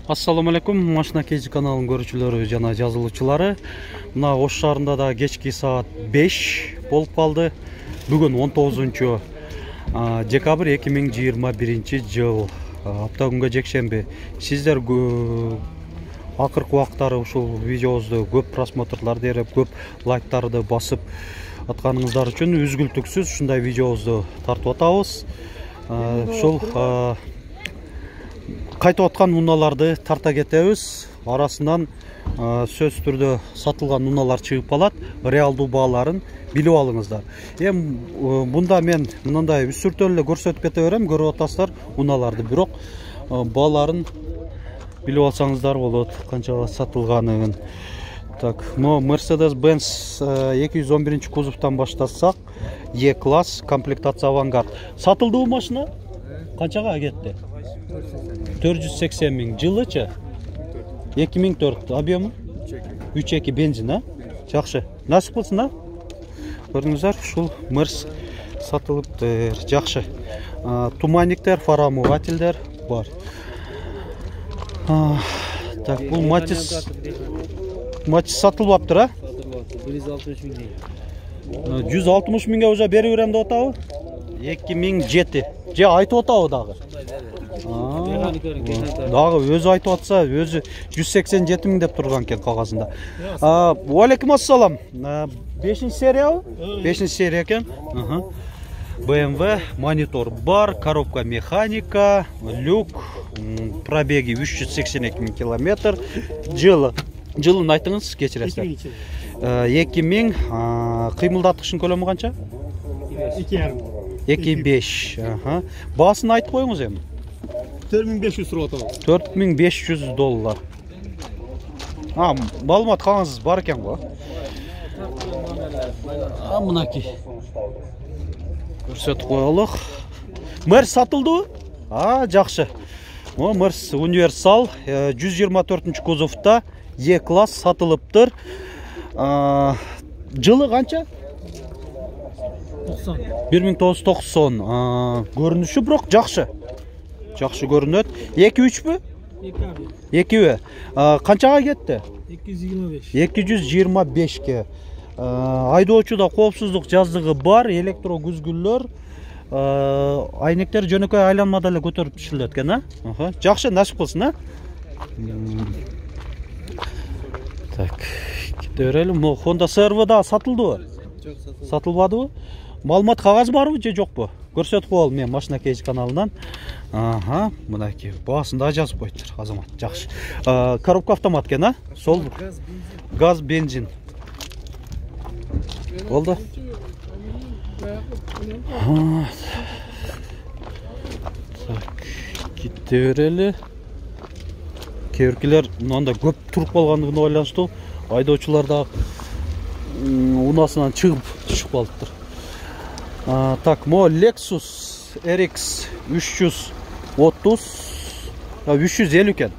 Assalamu alaikum, Машина Кейджи каналының көрүүчүлөрү жана жазылуучулары. Мына Ош шаарында да кечки саат 5 болуп калды. Бүгүн 19 декабрь 2021 жыл. Апта күнгө жекшемби. Сиздер акыркы убактары ушул видеобузду көп просмотрларды берип, көп лайктарды басып атканыңыздар үчүн үзгүлтүксүз ушундай видеобузду тартып атабыз. Ушул кайтып аткан унааларды тарта кетебиз. Арасынан сөз түрдө сатылган унаалар чыгып калат. Реалдуу бааларын билип алыңыздар. Мында мен мындай үстүртөлү көрсөтүп кете берем, көрүп атасыздар унааларды, бирок бааларын билип алсаңыздар болот, канчага сатылганын. Так, Mercedes-Benz 211 кузовтан баштасак, E-класс, комплектация авангард. Сатылдуу машина канчага кетти? 480 миң. Жылычы 2004. Объемы 3.2 бензин, жакшы. Насип кылсын, көрүңүздөр, ушул Мерс сатылыптыр. Жакшы. Туманниктер, фарамувательдер бар. Так, бул Матис сатылбаптыр, 160 миңге. 160 миңге уже берип берем деп атабы? 2007. Же айтып атабы дагы? Дагы өзү айтып атса, өзү 187 миң деп турган экен кагазында. Алейкум ассалам. 5-серия? 5-серия экен. BMW, монитор бар, коробка механика, люк, пробеги 382 миң километр. Жылын айтыңыз, кечиресиздер. 2000, кыймылдаткычтын көлөмү канча? 2.5. Баасын айтып коюңуз эми. 4500 сурап атабыз. $4500. Маалымат калыңыз бар экен го. Мынакей. Көрсөтүп коелук. Мерс сатылды? Жакшы. Мерс универсал 124 кузовта E-класс сатылыптыр. Жылы канча? 1990. Көрүнүшү бирок жакшы. Жакшы көрүнөт. 2-3 бü? 2. Канчага кетти? 225ке. Айдоочуда коопсуздук жаздыгы бар, электро күзгүлөр, айнектер жөнөкөй айланмада эле көтөрүп түшүлөт экен, Жакшы, насип кылсын, Так, кете берели. Honda CR-V да сатылдыбы? Жок, сатылбадыбы? Маалымат кагаз барбы же жокпу? Көрсөтүп коелу мен Машина Кейджи каналынан. Мынакей, баасын да жазып коюптур, азамат. Жакшы. Коробка автомат экен, Сол газ, бензин. Болду. Так, кете берели. Керкилер мындай көп туруп калгандыгына байланыштуу айдоочулар да унасынан чыгып түшүп калыптыр. Так, Lexus RX 350 экен.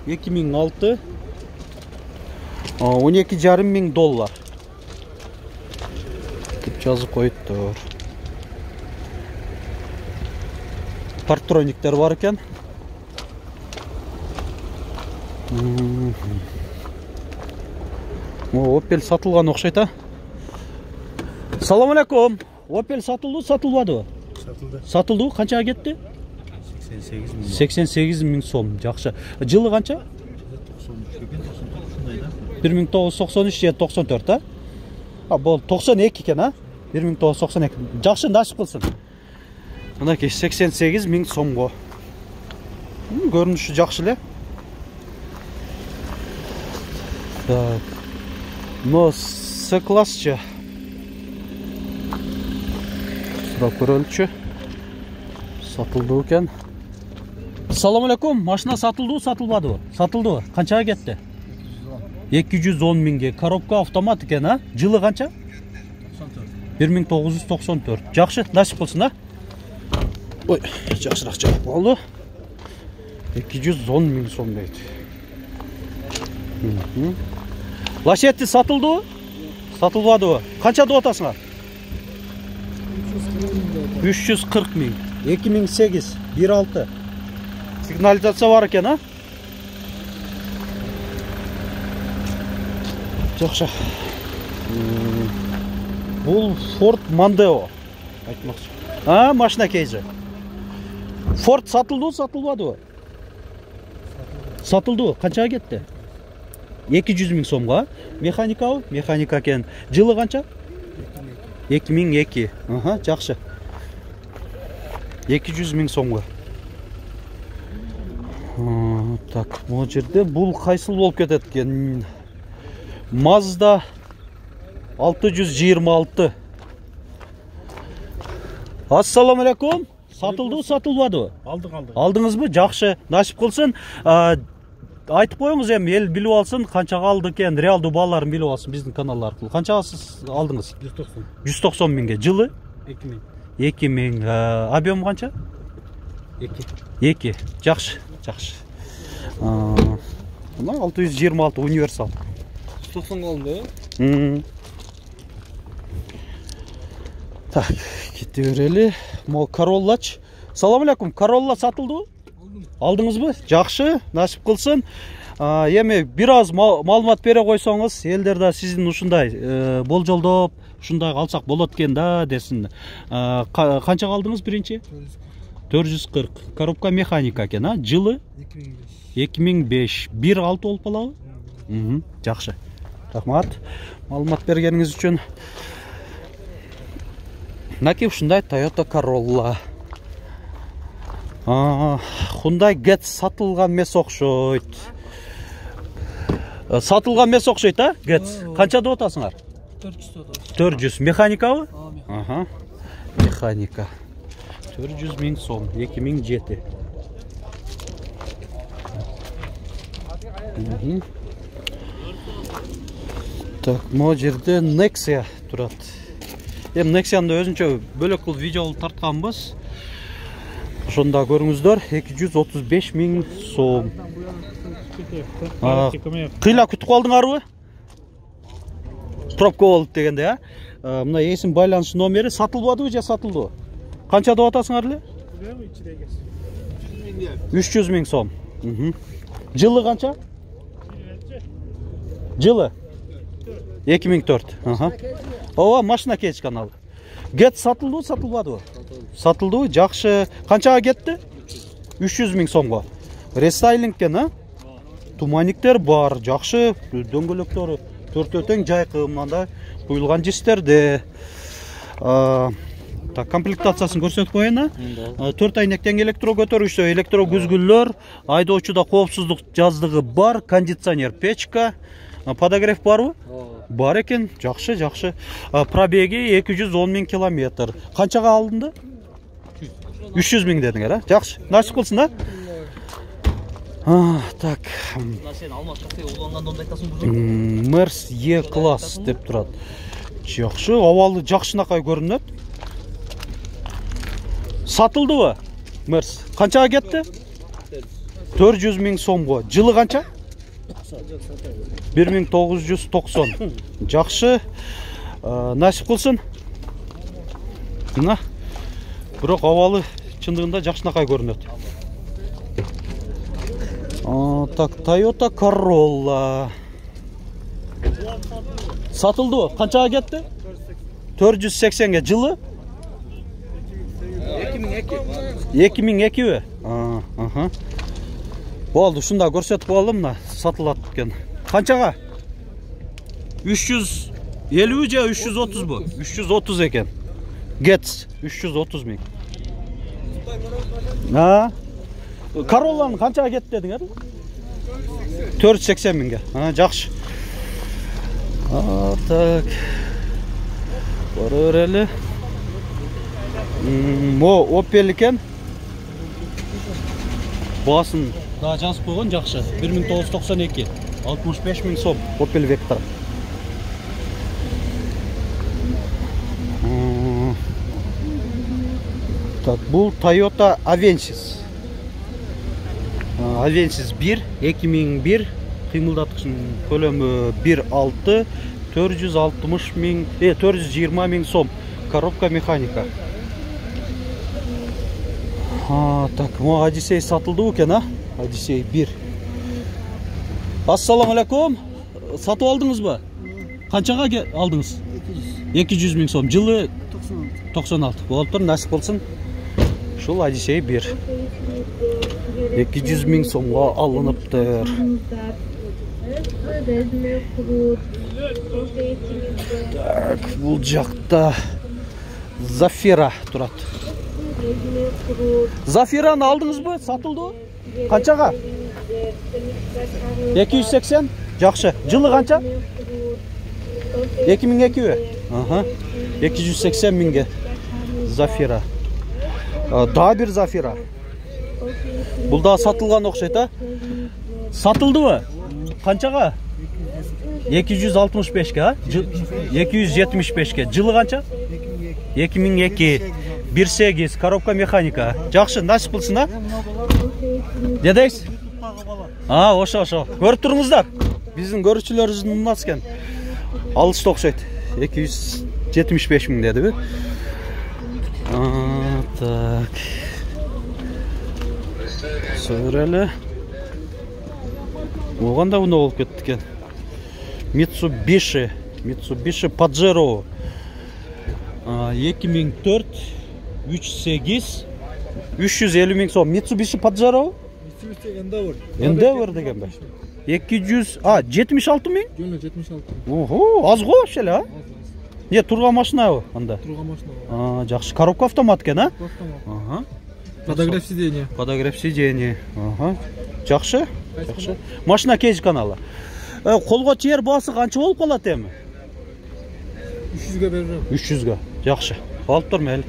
2006. $12,5 миң деп жазып коюптур. Партрониктер бар экен. Opel сатылган окшойт, Салам алейкум. Opel сатылбадыбы? Сатылды. Канчага кетти? 88 миң сом. Жакшы. Жылы канча? 1993 же 94, Бул 92 экен, 1992. Жакшы, насип кылсын. Мынакей 88 миң сомго. Көрүнүшү жакшы эле. Так. C-классчы. Сурап көрөлүчү. Сатылды экен. Салам алейкум. Машина сатылды, сатылбадыбы? Сатылды. Канчага кетти? 210 миңге. Коробка автомат экен, Жылы канча? 1994. Жакшы, насип кылсын, Ой, жакшыраак жаап болду. 210 миң сом дейт. Лашетти сатылды? Сатылбадыбы? Канча деп атасыңар? 340 миң. 2008, 1.6. Сигнализация бар экен, Жақсы. Бұл Ford Mondeo. Айтмақшы. Машина кейжі. Ford сатылды, сатылбады? Сатылды, қаншаға кетті? 200 000 сомға. Механика о? Механика кен. Жылы қанша? 2002. Жақсы. 200 000 сомға. Так, бұл жерде бұл қайсыл болып кетеді кен? Mazda 626. Ассаламу алейкум. Сатылды, сатылбады? Алдық. Алдыңыз бі? Жақшы. Насип қылсын. Айтып қойыңыз ел біліп алсын, қаншаға алды екен, реалды балаларын біліп алсын біздің канал арқылы. Қаншаға сіз алдыңыз? 190 000-ге. Жылы? 2000. Объем қанша? 2. Жақшы. 626 универсал. 190 қалды. Так, кете берелі. Мол Короллач. Салам алейкум. Королла сатылды? Алдыңыз бі? Жақшы, насип қылсын. Еме, біраз малымат бере қойсаңыз, елдерді сіздің ұшындай болжолдоп, ұшындай қалсақ болот кен да десін. Қанша қалдыңыз бірінші? 440. Коробка механика кен, жылы? 2005. 1.6 болып балағы? Жақшы. Рахмат. Малымат бергеніңіз үшін. Наки ұшындай Toyota Corolla. Hyundai Getz сатылған мес оқшойд. Сатылған мес оқшойд, Getz? Қанша да отасыңар? 400. Механика о? Механика. 400 000 сом. 2007. Так, мұ жерде Nexia тұрады. Nexia'ны өзінше бөлек қыл видео тартқанбыз. Шонда көріңіздер, 235 000 сом. Қила күтіп қалдың арғы? Пробка олып дегенде, Мұна есім байланыш номері сатылбады же сатылды? Қанша да отасың арлы? 300 000 сом. Жылы қанша? Жылы? 2004. Ова, машина кеч каналы. Get сатылды, сатылбады? Сатылды, жақшы. Қаншаға кетті? 300 000 сомға. Рестайлингкен, Туманиктер бар, жақшы. Дөңгөлөктері төртөтең жайқы, мынандай құйылған жестерде. Комплектациясын көрсетіп қойына. 4 айнектен электро көтөргүчтө, электро күзгүллөр, айдоочуда коопсуздук жаздыгы бар, кондиционер, печка, подогрев барбы? Бар екен, жақшы. Пробеги 210 000 километр. Қаншаға алдыңды? 300 000 дедіңер, жақшы. Насип қылсын, Так. Мерс Е-класс деп тұрады. Жақшы, авалы жақшынақай көрінеді. Сатылды ба? Мерс. Қаншаға кетті? 400 000 сомға. Жылы қанша? 1990. Жақшы. Насип қылсын. Бірақ авалы шындығында жақшынақай көрінеді. Так, Toyota Corolla. Сатылды ба? Қаншаға кетті? 480-ге. Жылы? 2002 бе? Болды, шында көрсетіп қалдым, сатылады екен. Қаншаға? 350 же 330 bu? 330 екен. Getz 330 000. Corolla'nın қаншаға кетті дедіңер? 480 000-ге. Жақшы. Так. Бары өрелі. Opel екен. Басын да жазып қойған, жақшы. 1992. 65 000 сом. Opel Vectra. Так, бұл Toyota Avensis. Avensis 1, 2001, қимылдатқышын көлемі 1.6, 420 000 сом. Коробка механика. Так, мұға Odyssey сатылды екен, Odyssey 1. Ассаламу алейкум. Сатып алдыңыз ба? Qanchaga aldınız? 200 ming so'm. Жылы 96. Bo'lib tur, nasib bo'lsin. Şul Odyssey 1. 200 ming so'mga alınıptır. Так, bu жақта Zafira turadi. Zafirani aldınız mı? Satıldı o. Qanchaga? 280. Жақшы. Жылы qancha? 2002 mi? Aha. 280 mingga Zafira. Daha bir Zafira. Bu da satılgan okşaydı ha? Satıldı mı? Qanchaga? 265 ha? 275 ke. Жылы qancha? 2002. 1.8 коробка mexanika. Жақшы, nasip qilsin ha? Ne deysiz? Ha, oşo. Görüp turыңыздар. Bizning görüşçülerimizin mınası ekan. Alıştı okşaydı. 275 ming dedi bir. Tak. Söyleli. Oğan da bunu olup kettik ekan. Mitsubishi Pajero 2004 3.8 350 ming so'm. Mitsubishi Pajero Endeavor degan be. 200 76 ming? Yo'q, 76. Oho, az go şele ha. Ne turgan машина o anda? Turgan машина. Жақсы. Коробка автомат ekan ha? Ага. Подогрев сиденья. Подогрев сиденья. Ага. Жақсы. Машина кейж каналы. Қолға тиер басы қанша болып қалады эми? 300 га берем. 300 га. Жақсы. Алып тұр мәл.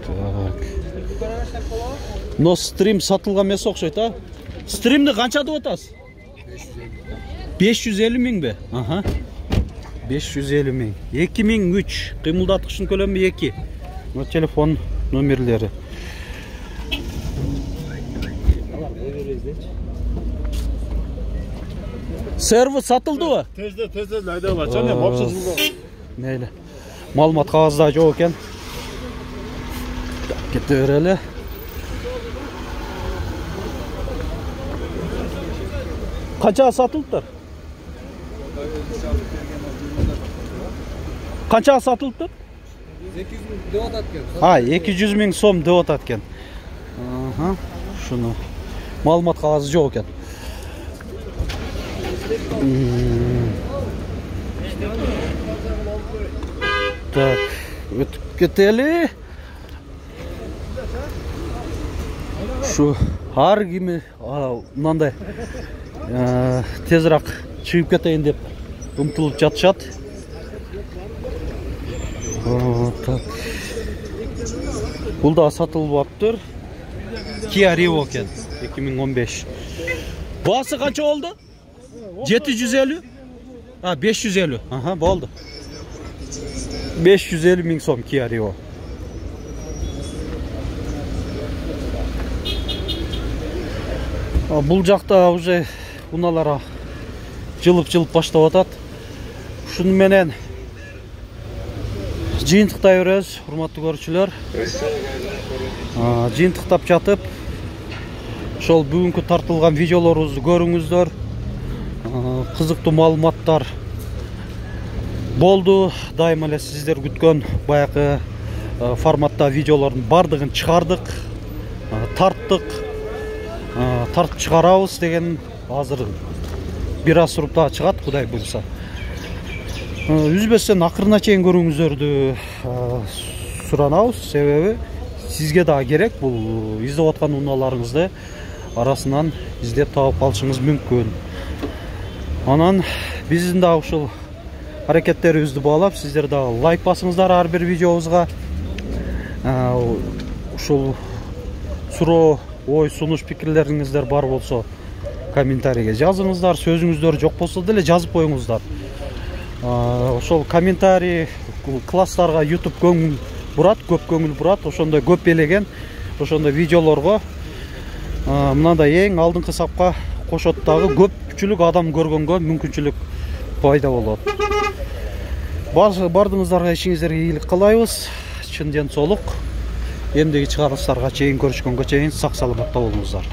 Так. Но стрим сатылған емес оқшайды, а? Стримді қанша деп отасыз? 550 мing be. Aha. 550 ming. 2003. Қимылдатқышын көлемі 2. Bu telefon nömerleri. Servis satıldı mı? Tezde ayda var. Sen ne yapıyorsun? Neyle? Malumat kağızda yok ekan. Gitti öyle. Qancha satılıptır? Qancha satılıptır? 800 ming deb atgan. Ha, 200 ming so'm deb atgan. Aha, shuni. Ma'lumot qog'ozi yo'q ekan. Tak, o'tib ketaylik. Şu har kimi mынандай tezroq chiqib ketayin deb umtilib жатышат. Так. Бұл да сатылып аптыр. Kia Rio ekan 2015. Bası qancha oldu? 750? Ha, 550. Aha, bo'ldi. 550 ming so'm Kia Rio. Бұл жақта уже уналара жылып баштап атат. Шуны менен жыйынтыктай беребиз, урматтуу көрүүчүлөр. Жыйынтыктап жатып, ошол бүгүнкү тартылган видеолорубузду көрүңүздөр. Кызыктуу маалыматтар болду. Дайыма эле сиздер күткөн баягы форматта видеолордун бардыгын чыгардык, тарттык. Тартып чыгарабыз деген азыр бир аз сурупта чыгат, Кудай буйрса. Үзбөстөн акырына чейин көрүүңүздөрдү суранабыз, себеби сизге да керек бул издеп аткан унааларыңызды арасынан издеп таап калышыңыз мүмкүн. Анан биздин да ушул аракеттерибизди баалап, сиздер да лайк басыңыздар ар бир видеобузга. Ушул суроо, ой, сунуш пикирлериңиздер бар болсо комментарийге жазыңыздар, сөзүңүздөр жок болсо деле жазып коюңуздар. Ошол комментарий класстарга YouTube көңүл бурат, көп көңүл бурат, ошондой көп белеген, ошондой видеолорго мындай эң алдыңкы сапка кошот дагы көпчүлүк адам көргөнгө мүмкүнчүлүк пайда болот. Бардыңыздарга ишиңиздерге ийгилик каалайбыз. Чын ден соолук. Эмдеги чыгарылыштарга чейин көрүшкөнгө чейин сак саламатта болуңуздар.